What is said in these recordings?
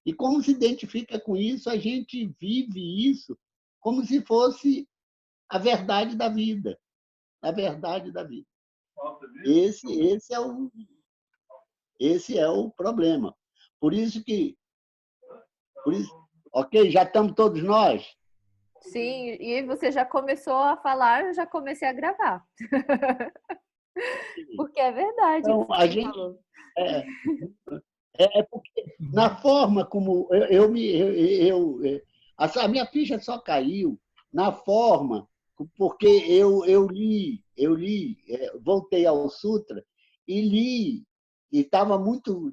E como se identifica com isso, a gente vive isso como se fosse a verdade da vida. A verdade da vida. Esse é o problema. Por isso que... Ok, já estamos todos nós? Sim, e você já começou a falar, eu já comecei a gravar. Porque é verdade o Então, que a você gente... falou. É, é porque, na forma como a minha ficha só caiu na forma, porque voltei ao Sutra e li, e estava muito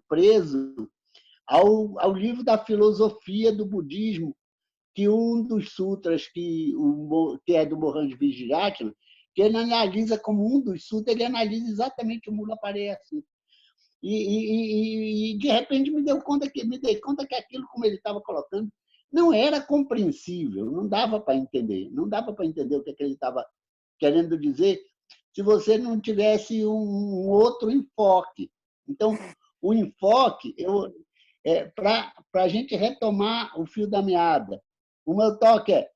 preso ao livro da filosofia do budismo, que um dos sutras que é do Mohanjo Vijayanagara, que ele analisa como um dos sutras, ele analisa exatamente o Mula Pareya Sutra. De repente me dei conta que aquilo, como ele estava colocando, não era compreensível, não dava para entender, não dava para entender o que ele estava querendo dizer se você não tivesse um outro enfoque. Então, o enfoque, para a gente retomar o fio da meada, o meu toque é,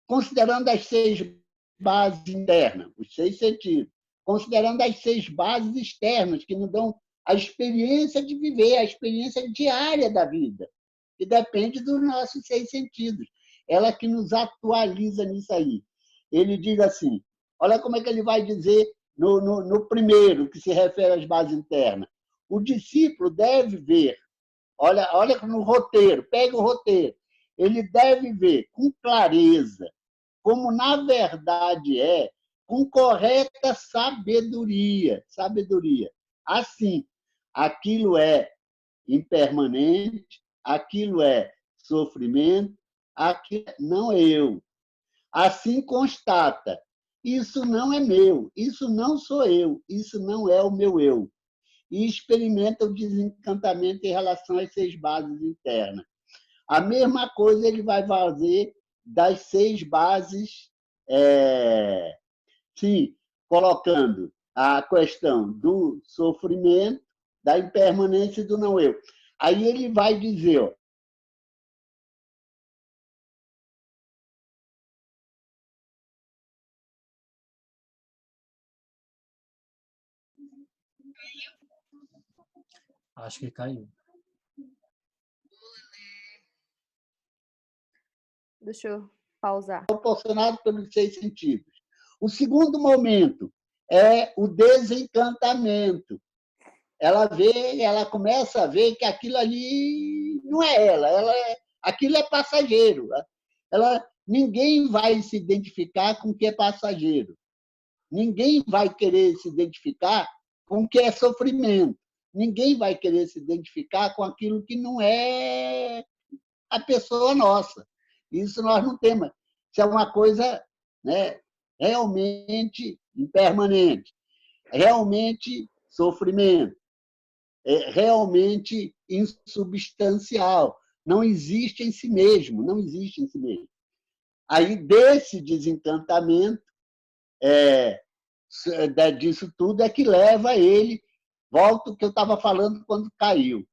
considerando as 6 bases internas, os 6 sentidos, considerando as 6 bases externas, que nos dão a experiência de viver, a experiência diária da vida, que depende dos nossos 6 sentidos. Ela que nos atualiza nisso aí. Ele diz assim, olha como é que ele vai dizer no primeiro, que se refere às bases internas. O discípulo deve ver, olha no roteiro, pega o roteiro, ele deve ver com clareza, como na verdade é, com correta sabedoria. Assim, aquilo é impermanente, aquilo é sofrimento, aquilo não é eu. Assim constata, isso não é meu, isso não sou eu, isso não é o meu eu. E experimenta o desencantamento em relação às 6 bases internas. A mesma coisa ele vai fazer das 6 bases, sim, colocando a questão do sofrimento, da impermanência e do não eu. Aí ele vai dizer, ó, Acho que caiu. Deixa eu pausar. proporcionado pelos 6 sentidos. O segundo momento é o desencantamento. Ela começa a ver que aquilo ali não é aquilo é passageiro. Ninguém vai se identificar com o que é passageiro. Ninguém vai querer se identificar com o que é sofrimento. Ninguém vai querer se identificar com aquilo que não é a pessoa nossa. Isso nós não temos. Isso é uma coisa, né, realmente impermanente, realmente sofrimento, realmente insubstancial. Não existe em si mesmo, não existe em si mesmo. Aí, desse desencantamento, disso tudo, é que leva ele, volta o que eu estava falando quando caiu.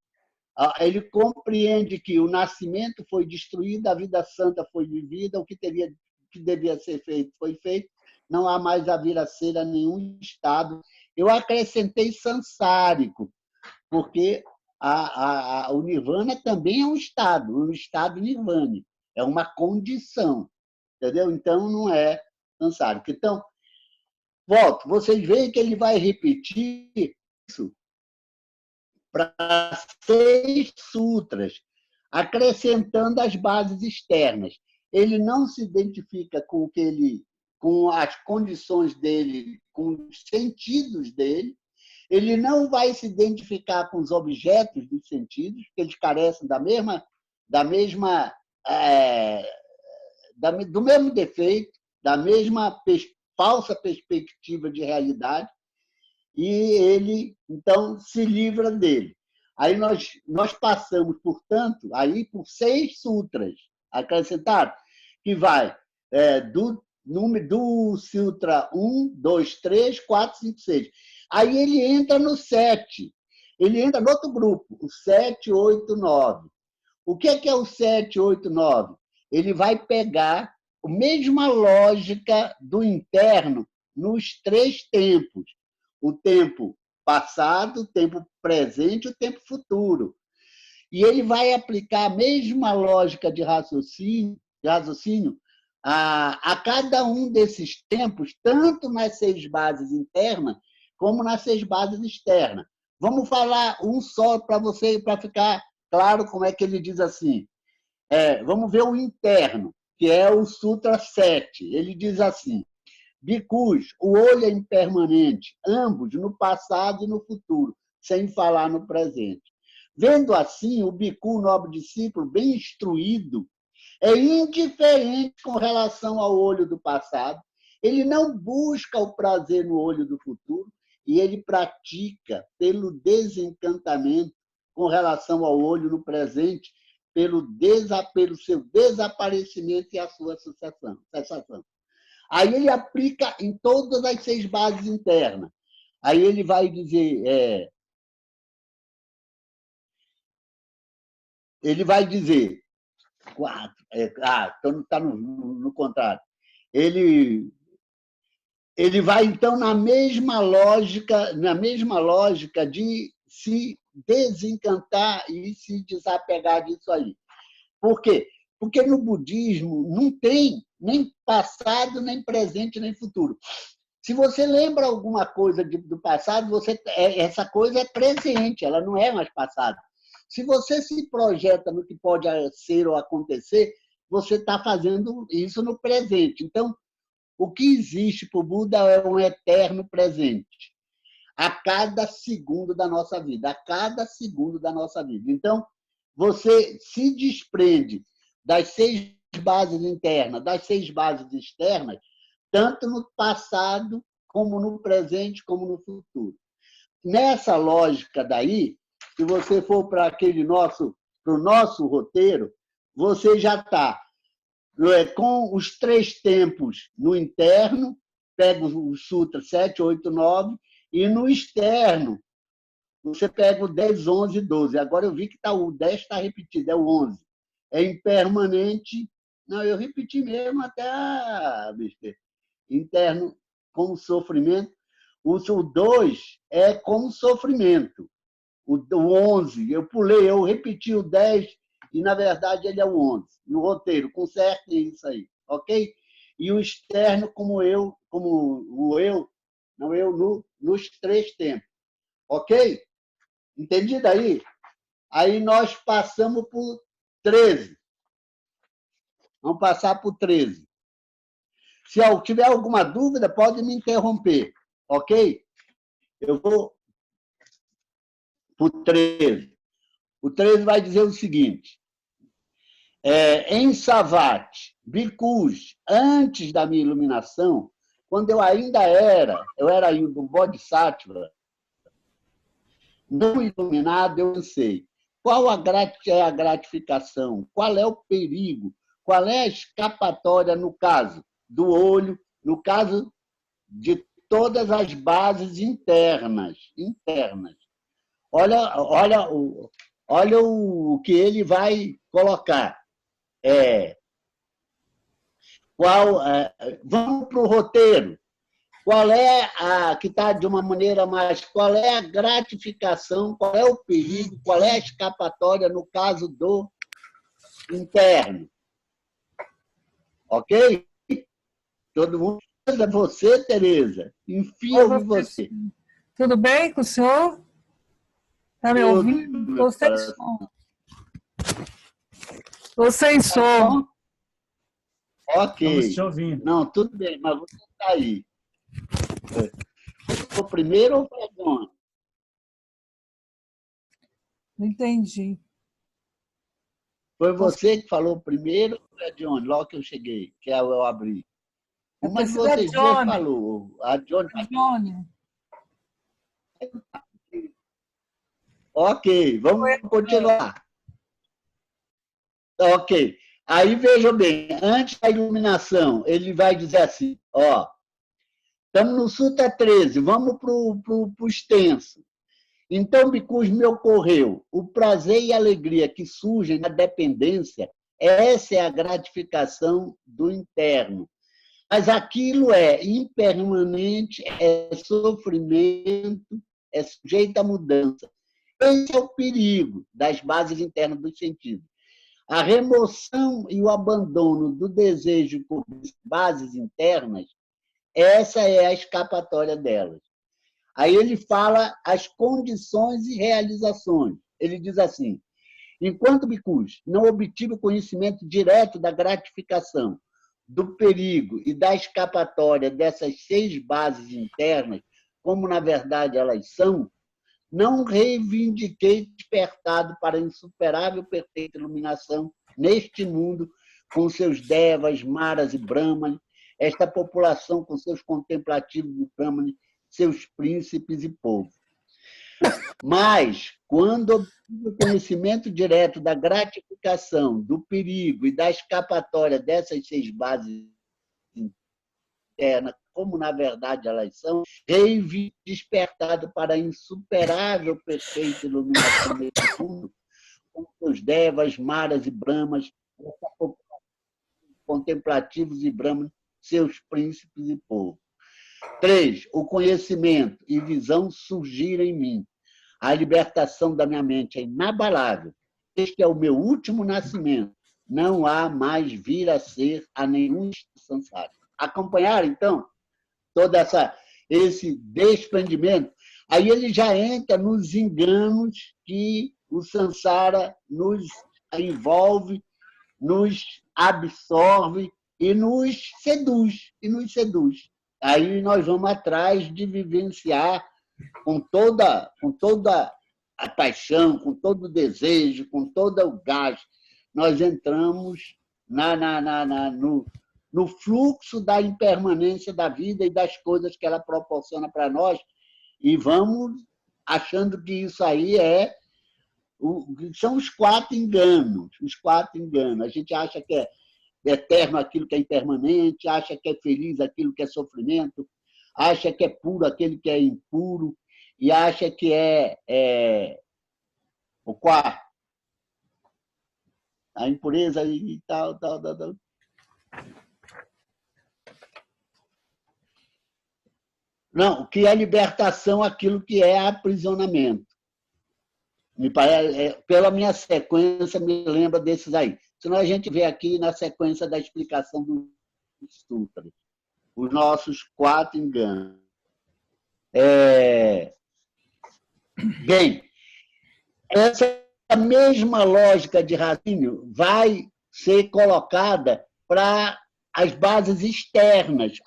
Ele compreende que o nascimento foi destruído, a vida santa foi vivida, o que devia ser feito foi feito, não há mais a vir a ser a nenhum estado. Eu acrescentei sansárico, porque o nirvana também é um estado nirvânico, é uma condição, entendeu? Então, não é sansárico. Então, volto, vocês veem que ele vai repetir isso para 6 sutras, acrescentando as bases externas. Ele não se identifica com as condições dele, com os sentidos dele. Ele não vai se identificar com os objetos dos sentidos, porque eles carecem do mesmo defeito, da mesma falsa perspectiva de realidade, e ele, então, se livra dele. Aí nós passamos, portanto, aí por 6 sutras acrescentados, que vai do Sutra 1, 2, 3, 4, 5, 6. Aí ele entra no 7. ele entra no outro grupo, o 789. O que é o 789? Ele vai pegar a mesma lógica do interno nos 3 tempos. O tempo passado, o tempo presente e o tempo futuro. E ele vai aplicar a mesma lógica de raciocínio a cada um desses tempos, tanto nas 6 bases internas como nas 6 bases externas. Vamos falar um só para você, para ficar claro como é que ele diz assim. Vamos ver o interno, que é o Sutra 7. Ele diz assim: Bhikkhus, o olho é impermanente, ambos no passado e no futuro, sem falar no presente. Vendo assim, o bhikkhu, nobre discípulo, bem instruído, é indiferente com relação ao olho do passado, ele não busca o prazer no olho do futuro e ele pratica pelo desencantamento com relação ao olho no presente, pelo seu desaparecimento e a sua cessação. Aí ele aplica em todas as 6 bases internas. Aí ele vai dizer... ele vai dizer... 4. Então está no contrário. Ele vai, então, na mesma lógica de se desencantar e se desapegar disso aí. Por quê? Porque no budismo não tem nem passado, nem presente, nem futuro. Se você lembra alguma coisa do passado, essa coisa é presente, ela não é mais passado. Se você se projeta no que pode ser ou acontecer, você está fazendo isso no presente. Então, o que existe para o Buda é um eterno presente, a cada segundo da nossa vida, a cada segundo da nossa vida. Então, você se desprende das 6 bases internas, das 6 bases externas, tanto no passado, como no presente, como no futuro. Nessa lógica daí, se você for para o nosso roteiro, você já está com os 3 tempos no interno, pega o Sutra 7, 8, 9, e no externo, você pega o 10, 11 e 12. Agora eu vi que o 10 está repetido, é o 11. É impermanente. Não, eu repeti mesmo até interno como sofrimento. O 2 é como sofrimento. O 11, eu repeti o 10 e, na verdade, ele é o 11. No roteiro, consertem isso aí, ok? E o externo nos 3 tempos, ok? Entendido aí? Aí nós passamos por 13. Vamos passar por 13. Se eu tiver alguma dúvida, pode me interromper, ok? Eu vou para o 13. O 13 vai dizer o seguinte: em Savatthi, Bhikkhus, antes da minha iluminação, quando eu era ainda um Bodhisattva, não iluminado, eu não sei. Qual é a gratificação? Qual é o perigo? Qual é a escapatória no caso do olho, no caso de todas as bases internas? Olha o que ele vai colocar. Vamos para o roteiro. Qual é que está de uma maneira mais... Qual é a gratificação, qual é o perigo, qual é a escapatória no caso do interno? Ok? Todo mundo... Você, Tereza. Enfia em você. Tudo bem com o senhor? Está me ouvindo? Você e som. Ok. Estamos te ouvindo. Não, tudo bem, mas você está aí. Foi primeiro ou foi segundo? Não entendi. Foi você que falou primeiro ou foi a Johnny? Logo que eu cheguei, que eu abri. Uma de vocês duas falou. A Johnny. Ok, vamos continuar. Ok. Aí, veja bem, antes da iluminação, ele vai dizer assim, estamos no Sutra 13, vamos para o extenso. Então, bicus, me ocorreu o prazer e a alegria que surgem na dependência, essa é a gratificação do interno. Mas aquilo é impermanente, é sofrimento, é sujeito à mudança. Esse é o perigo das bases internas dos sentidos. A remoção e o abandono do desejo por bases internas, essa é a escapatória delas. Aí ele fala as condições e realizações. Ele diz assim: enquanto bicus não obtive o conhecimento direto da gratificação, do perigo e da escapatória dessas 6 bases internas, como na verdade elas são, não reivindiquei despertado para a insuperável perfeita iluminação neste mundo, com seus devas, maras e brahmanes, esta população com seus contemplativos e brahmanes, seus príncipes e povos. Mas, quando obtive o conhecimento direto da gratificação, do perigo e da escapatória dessas 6 bases internas, como na verdade elas são, reivindiquei despertado para a insuperável perfeita iluminação desse mundo, com seus devas, maras e brahmas, contemplativos e brahmanes, seus príncipes e povos. 3. O conhecimento e visão surgiram em mim. A libertação da minha mente é inabalável. Este é o meu último nascimento. Não há mais vir a ser a nenhum samsara. Acompanhar, então, todo esse desprendimento. Aí ele já entra nos enganos que o samsara nos envolve, nos absorve e nos seduz. Aí nós vamos atrás de vivenciar com toda a paixão, com todo o desejo, com todo o gás. Nós entramos no fluxo da impermanência da vida e das coisas que ela proporciona para nós e vamos achando que isso aí são os 4 enganos. Os 4 enganos. A gente acha que é eterno aquilo que é impermanente, acha que é feliz aquilo que é sofrimento, acha que é puro aquele que é impuro, e acha que o 4, a impureza e tal. Não, que é libertação aquilo que é aprisionamento. Me parece, pela minha sequência, me lembra desses aí. Senão a gente vê aqui na sequência da explicação dos sutras, os nossos 4 enganos. Bem, essa mesma lógica de raciocínio vai ser colocada para as bases externas.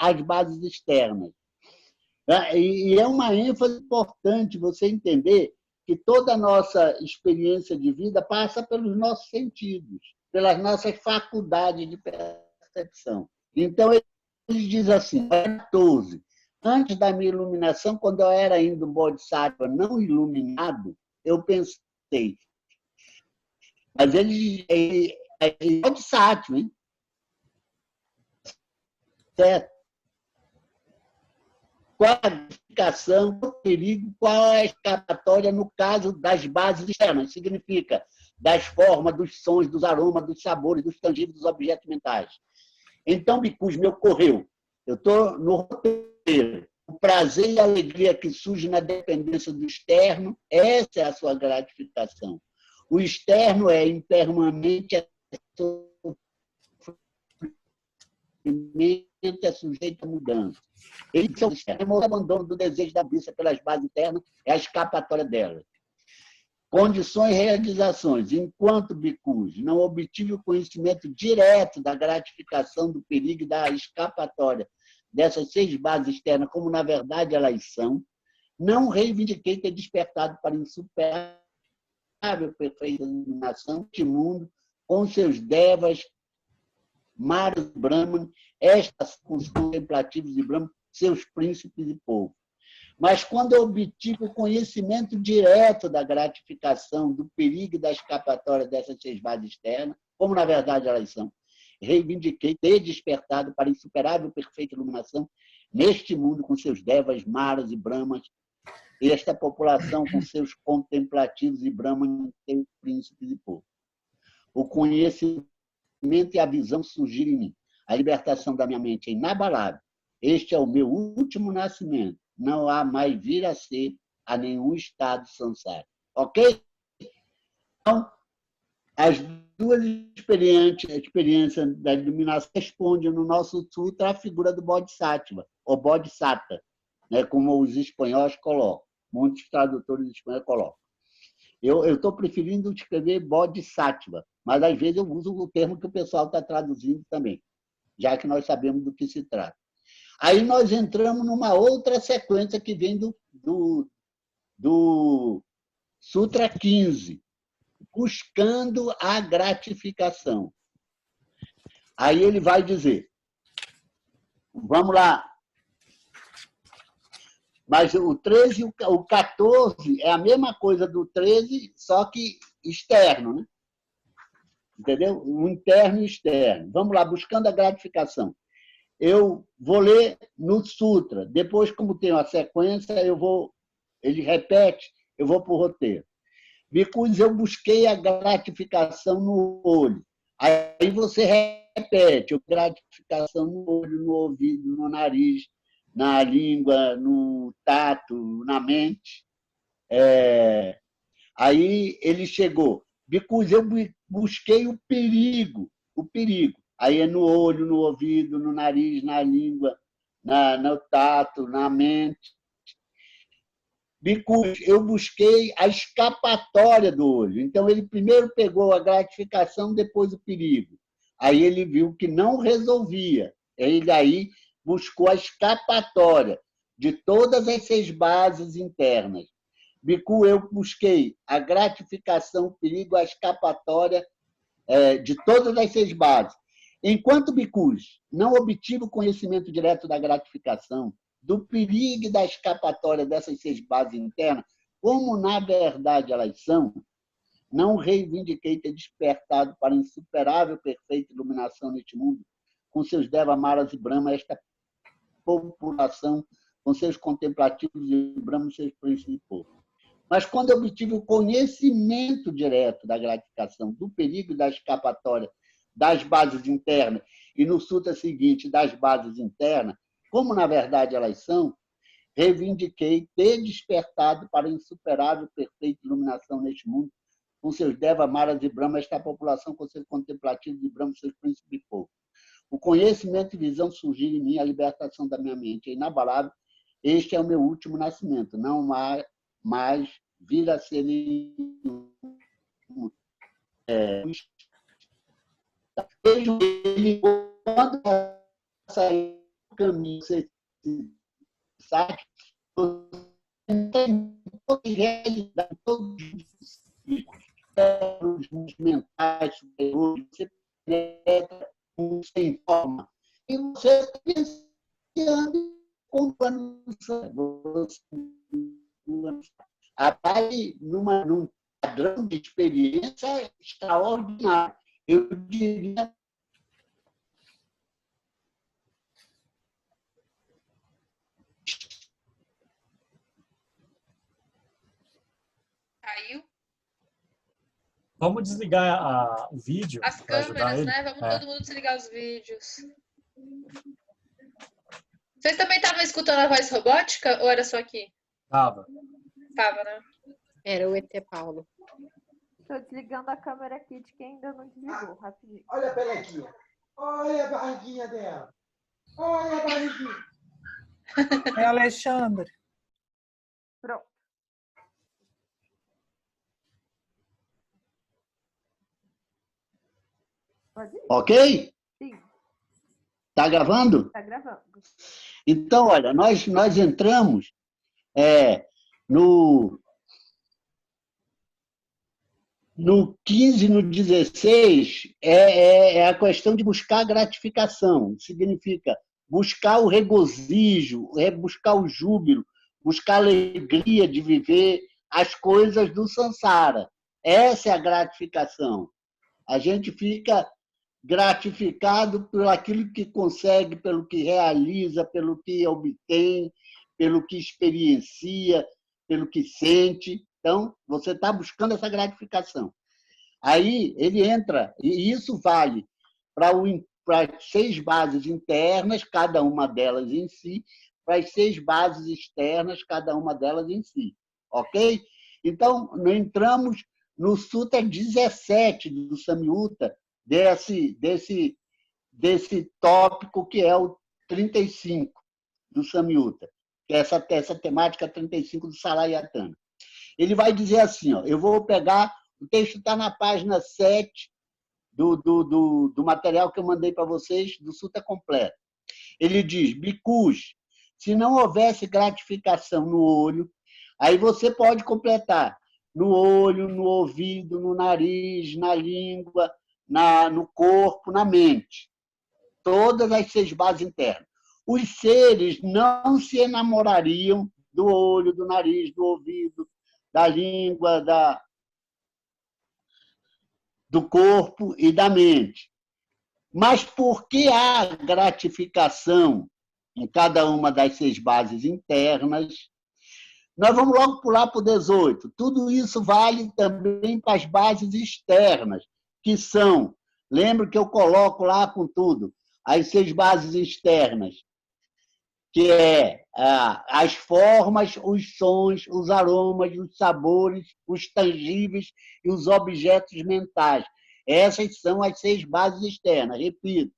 E é uma ênfase importante você entender que toda a nossa experiência de vida passa pelos nossos sentidos, pelas nossas faculdades de percepção. Então, ele diz assim, 14, antes da minha iluminação, quando eu era ainda um bodhisattva não iluminado, eu pensei, mas ele é bodhisattva, hein? Certo? Qual a gratificação, qual o perigo, qual a escapatória no caso das bases externas? Significa das formas, dos sons, dos aromas, dos sabores, dos tangíveis, dos objetos mentais. Então, bicus, me ocorreu. Eu estou no roteiro. O prazer e a alegria que surge na dependência do externo, essa é a sua gratificação. O externo é impermanente, é sujeito à mudança. Esse é o externo. O abandono do desejo da vista pelas bases internas é a escapatória dela. Condições e realizações. Enquanto bicus não obtive o conhecimento direto da gratificação, do perigo e da escapatória dessas 6 bases externas, como na verdade elas são, não reivindiquei ter despertado para insuperável perfeita iluminação deste mundo, com seus devas, maras e brahmanes, estas com os contemplativos e brahmanes, seus príncipes e povos. Mas quando eu obtive o conhecimento direto da gratificação, do perigo e da escapatória dessas 6 bases externas, como na verdade elas são, reivindiquei ter despertado para insuperável perfeita iluminação neste mundo com seus devas, maras e brahmas, esta população com seus contemplativos e Brahmanes, seus príncipes e povo. O conhecimento e a visão surgirem em mim. A libertação da minha mente é inabalável. Este é o meu último nascimento. Não há mais vir a ser a nenhum estado samsara. Ok? Então, as duas experiências da iluminação respondem no nosso sutra a figura do Bodhisattva, ou Bodhisattva, né, como os espanhóis colocam. Muitos tradutores espanhóis colocam. Eu estou preferindo escrever Bodhisattva, mas às vezes eu uso o termo que o pessoal está traduzindo também, já que nós sabemos do que se trata. Aí nós entramos numa outra sequência que vem do Sutra 15, buscando a gratificação. Aí ele vai dizer, vamos lá, mas o 13 e o 14 é a mesma coisa do 13, só que externo, né? Entendeu? O interno e o externo. Vamos lá, buscando a gratificação. Eu vou ler no Sutra, depois, como tem uma sequência, ele repete, eu vou para o roteiro. Bhikkhus, eu busquei a gratificação no olho. Aí você repete, a gratificação no olho, no ouvido, no nariz, na língua, no tato, na mente. Aí ele chegou. Bhikkhus, eu busquei o perigo. Aí é no olho, no ouvido, no nariz, na língua, no tato, na mente. Bhikkhus, eu busquei a escapatória do olho. Então, ele primeiro pegou a gratificação, depois o perigo. Aí ele viu que não resolvia. Ele aí buscou a escapatória de todas as 6 bases internas. Bhikkhu, eu busquei a gratificação, o perigo, a escapatória de todas as 6 bases. Enquanto Bhikkhus não obtive o conhecimento direto da gratificação, do perigo e da escapatória dessas 6 bases internas, como na verdade elas são, não reivindiquei ter despertado para a insuperável perfeita iluminação neste mundo, com seus Deva, Maras e Brahma, esta população, com seus contemplativos e Brahma, seus príncipes e povo. Mas quando eu obtive o conhecimento direto da gratificação, do perigo e da escapatória das bases internas, e no sutra seguinte, das bases internas, como na verdade elas são, reivindiquei ter despertado para a insuperável perfeita iluminação neste mundo, com seus Deva, Maras e Brahma, esta população com seus contemplativos e Brahma, seus príncipes e povo. O conhecimento e visão surgir em mim, a libertação da minha mente é inabalável. Este é o meu último nascimento, não há mais vir a ser nenhum. Vejo ele quando sair do caminho, você sabe, tem toda realidade, todos os mentais superiores, você penetra, você informa, e você anda com aparece num padrão de experiência extraordinário. Eu diria. Caiu? Vamos desligar o vídeo. As câmeras, né? Vamos todo mundo desligar os vídeos. Vocês também estavam escutando a voz robótica ou era só aqui? Tava. Tava, né? Era o ET Paulo. Estou desligando a câmera aqui de quem ainda não desligou, rapidinho. Olha a pelequinha. Olha a barriguinha dela. Olha a barriguinha. É Alexandre. Pronto. Pode ir? Ok? Sim, Está gravando? está gravando. Então, olha, nós entramos no 15, no 16, é a questão de buscar gratificação. Significa buscar o regozijo, buscar o júbilo, buscar a alegria de viver as coisas do samsara. Essa é a gratificação. A gente fica gratificado por aquilo que consegue, pelo que realiza, pelo que obtém, pelo que experiencia, pelo que sente. Então, você está buscando essa gratificação. Aí ele entra, e isso vale para as 6 bases internas, cada uma delas em si, para as 6 bases externas, cada uma delas em si. Ok? Então, nós entramos no Sutra 17 do Samyutta, desse tópico que é o 35 do Samyutta, que é essa temática 35 do Salayatana. Ele vai dizer assim, ó, eu vou pegar, o texto está na página 7 do material que eu mandei para vocês, do Sutra completo. Ele diz, bhikkhus, se não houvesse gratificação no olho, aí você pode completar no olho, no ouvido, no nariz, na língua, no corpo, na mente. Todas as 6 bases internas. Os seres não se enamorariam do olho, do nariz, do ouvido, da língua, do corpo e da mente. Mas porque há gratificação em cada uma das 6 bases internas, nós vamos logo pular para o 18. Tudo isso vale também para as bases externas, que são, lembra que eu coloco lá com tudo, as 6 bases externas, que é as formas, os sons, os aromas, os sabores, os tangíveis e os objetos mentais. Essas são as 6 bases externas. Repito,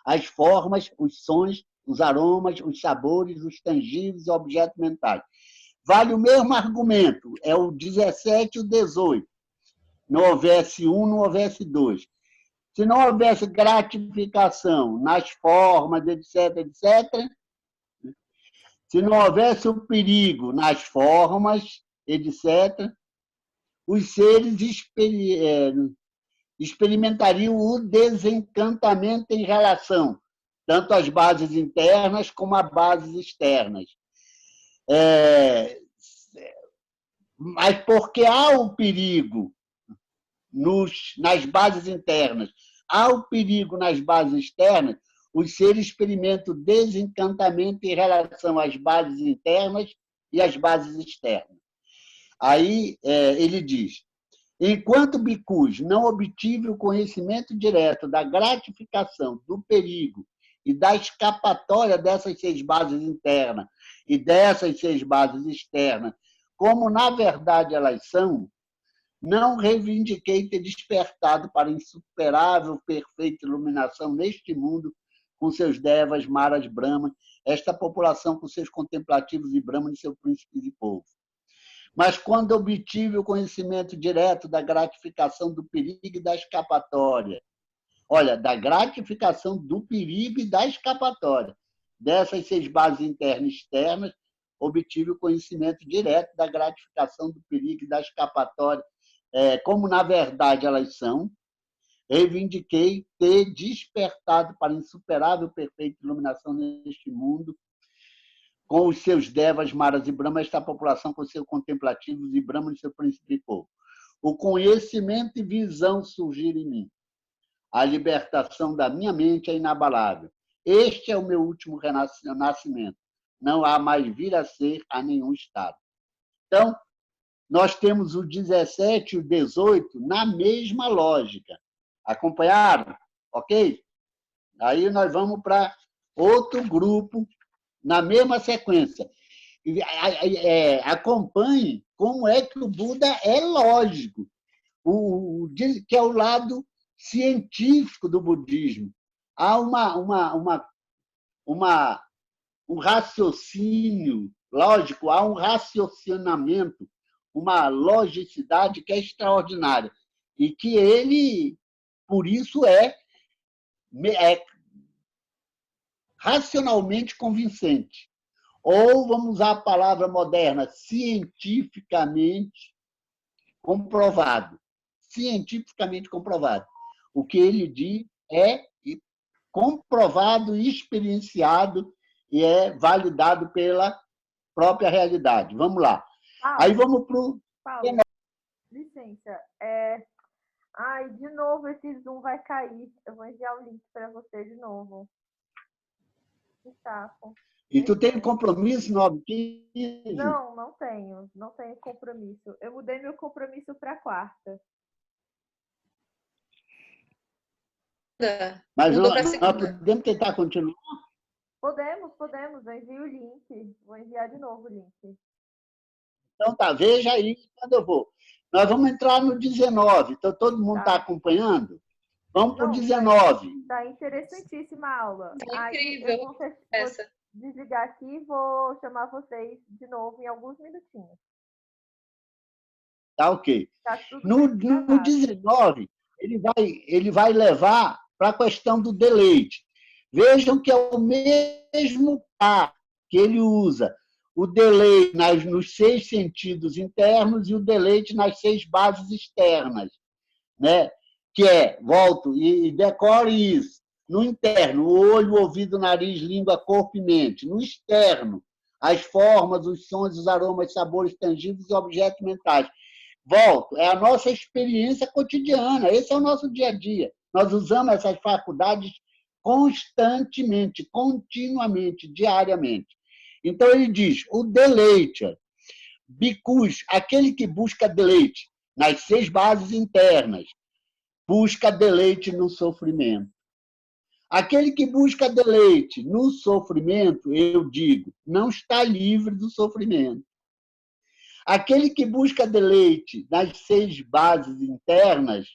as formas, os sons, os aromas, os sabores, os tangíveis e objetos mentais. Vale o mesmo argumento, é o 17 e o 18. Não houvesse um, não houvesse 2. Se não houvesse gratificação nas formas, etc., etc., se não houvesse o perigo nas formas, etc., os seres experimentariam o desencantamento em relação tanto às bases internas como às bases externas. Mas porque há o perigo nas bases internas, há o perigo nas bases externas, os seres experimentam desencantamento em relação às bases internas e às bases externas. Aí ele diz, enquanto bhikkhus não obtive o conhecimento direto da gratificação, do perigo e da escapatória dessas 6 bases internas e dessas 6 bases externas, como na verdade elas são, não reivindiquei ter despertado para insuperável, perfeita iluminação neste mundo com seus devas, maras, brahmas, esta população com seus contemplativos e brahmanes e seus príncipes e povos. Mas quando obtive o conhecimento direto da gratificação do perigo e da escapatória, olha, da gratificação do perigo e da escapatória, dessas 6 bases internas e externas, obtive o conhecimento direto da gratificação do perigo e da escapatória, como na verdade elas são, reivindiquei ter despertado para insuperável perfeita iluminação neste mundo, com os seus devas, maras e brahmas, esta população com seus contemplativos e brahmas e seu príncipe e povo. O conhecimento e visão surgir em mim. A libertação da minha mente é inabalável. Este é o meu último renascimento. Não há mais vir a ser a nenhum estado. Então, nós temos o 17 e o 18 na mesma lógica. Acompanharam? Ok? Aí nós vamos para outro grupo na mesma sequência. Acompanhe como é que o Buda é lógico, que é o lado científico do budismo. Há um raciocínio lógico, há um raciocinamento, uma logicidade que é extraordinária e que ele, por isso, é racionalmente convincente. Ou, vamos usar a palavra moderna, cientificamente comprovado. Cientificamente comprovado. O que ele diz é comprovado, experienciado e é validado pela própria realidade. Vamos lá. Aí vamos para o... Paulo, licença. Ai, de novo esse Zoom vai cair. Eu vou enviar o link para você de novo. Saco. E tu tem compromisso 9h15? Não, não tenho. Não tenho compromisso. Eu mudei meu compromisso para quarta. Mas Mudou pra nós segunda. podemos tentar continuar? Podemos. Eu envio o link. Vou enviar de novo o link. Então tá, veja aí quando eu vou. Nós vamos entrar no 19. Então todo mundo está acompanhando? Vamos para o 19. Tá interessantíssima a aula. Tá Aí incrível eu vou essa. desligar aqui e vou chamar vocês de novo em alguns minutinhos. Tá ok. Tá tudo No gravado. 19, ele vai levar para a questão do deleite. Vejam que é o mesmo par que ele usa. O deleite nos 6 sentidos internos e o deleite nas 6 bases externas, né? Que é, volto e decore isso, no interno, o olho, o ouvido, o nariz, língua, corpo e mente. No externo, as formas, os sons, os aromas, sabores tangíveis e objetos mentais. Volto, é a nossa experiência cotidiana, esse é o nosso dia a dia. Nós usamos essas faculdades constantemente, continuamente, diariamente. Então, ele diz, o deleite, bicus, aquele que busca deleite nas 6 bases internas, busca deleite no sofrimento. Aquele que busca deleite no sofrimento, eu digo, não está livre do sofrimento. Aquele que busca deleite nas 6 bases internas,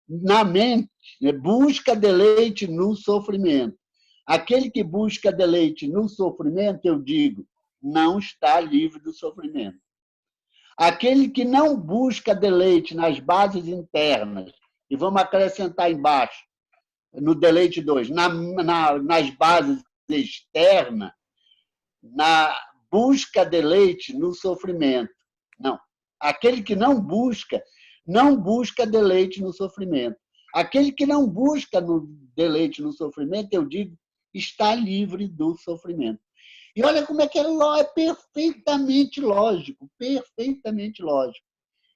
na mente, busca deleite no sofrimento. Aquele que busca deleite no sofrimento, eu digo, não está livre do sofrimento. Aquele que não busca deleite nas bases internas, e vamos acrescentar embaixo, no deleite 2, nas bases externas, busca deleite no sofrimento. Não. Aquele que não busca deleite no sofrimento. Aquele que não busca deleite no sofrimento, eu digo, está livre do sofrimento. E olha como é que é perfeitamente lógico, perfeitamente lógico.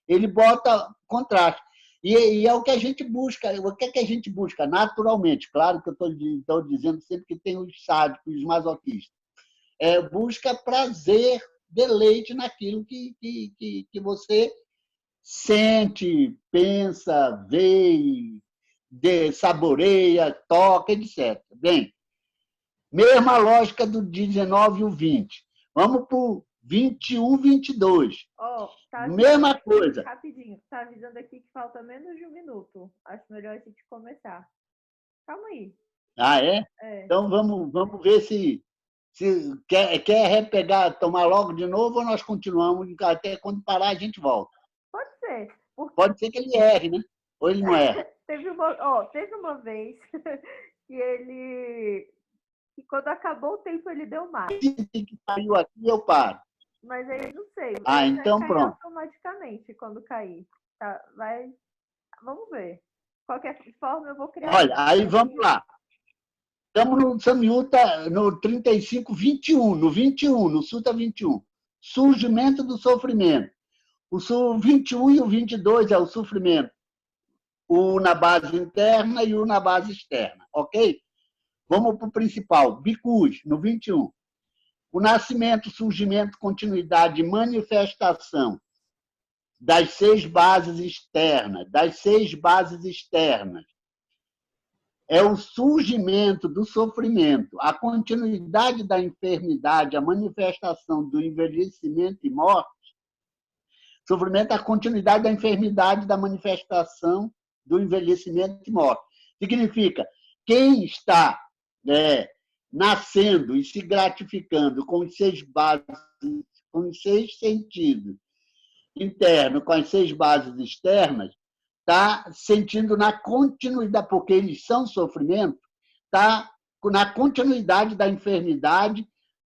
Ele bota contraste. E é o que a gente busca. O que é que a gente busca? Naturalmente, claro que eu estou dizendo sempre que tem os sádicos, os masoquistas. Busca prazer, deleite naquilo que você sente, pensa, vê, saboreia, toca, etc. Bem, mesma lógica do 19 e o 20. Vamos para o 21, 22. Mesma coisa. Rapidinho, está avisando aqui que falta menos de 1 minuto. Acho melhor a gente começar. Calma aí. Ah, é? Então vamos ver se quer repegar, tomar logo de novo ou nós continuamos, até quando parar a gente volta. Pode ser. Pode ser que ele erre, né? Ou ele não erra. Teve uma vez que quando acabou o tempo ele deu mais. Se caiu aqui, eu paro. Mas aí não sei. Então vai pronto. Automaticamente quando cair. Tá? Vamos ver. Qualquer forma, eu vou criar. Olha, aí vamos lá. Estamos no Samyutta, no 35, 21. No 21, no Sutta 21. Surgimento do sofrimento. O 21 e o 22 é o sofrimento. O na base interna e o na base externa. Ok? Vamos para o principal. Bhikkhus, no 21. O nascimento, surgimento, continuidade e manifestação das 6 bases externas. Das 6 bases externas. É o surgimento do sofrimento, a continuidade da enfermidade, a manifestação do envelhecimento e morte. Sofrimento é a continuidade da enfermidade, da manifestação do envelhecimento e morte. Significa, quem está nascendo e se gratificando com os 6 bases, com os 6 sentidos internos, com as 6 bases externas, está sentindo na continuidade, porque eles são sofrimento, está na continuidade da enfermidade